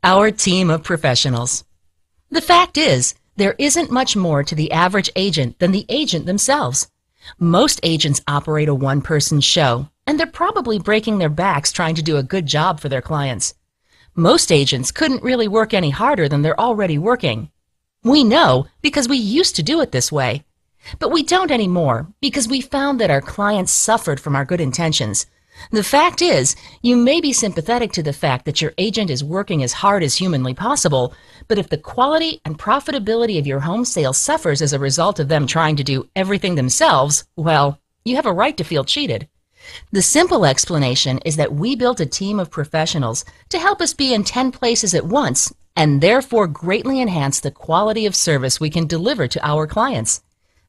Our team of professionals. The fact is, there isn't much more to the average agent than the agent themselves. Most agents operate a one-person show, and they're probably breaking their backs trying to do a good job for their clients. Most agents couldn't really work any harder than they're already working. We know because we used to do it this way. But we don't anymore because we found that our clients suffered from our good intentions. The fact is, you may be sympathetic to the fact that your agent is working as hard as humanly possible, but if the quality and profitability of your home sale suffers as a result of them trying to do everything themselves, well, you have a right to feel cheated. The simple explanation is that we built a team of professionals to help us be in 10 places at once and therefore greatly enhance the quality of service we can deliver to our clients.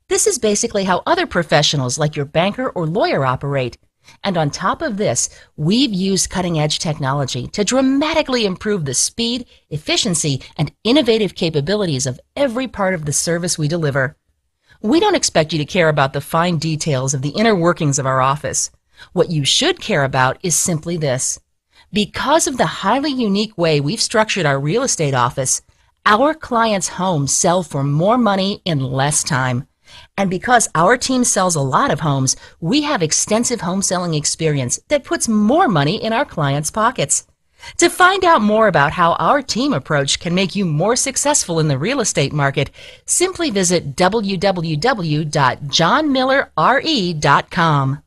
This is basically how other professionals like your banker or lawyer operate. And on top of this, we've used cutting-edge technology to dramatically improve the speed, efficiency, and innovative capabilities of every part of the service we deliver. We don't expect you to care about the fine details of the inner workings of our office. What you should care about is simply this. Because of the highly unique way we've structured our real estate office, our clients' homes sell for more money in less time. And because our team sells a lot of homes, we have extensive home selling experience that puts more money in our clients' pockets. To find out more about how our team approach can make you more successful in the real estate market, simply visit www.johnmillerre.com.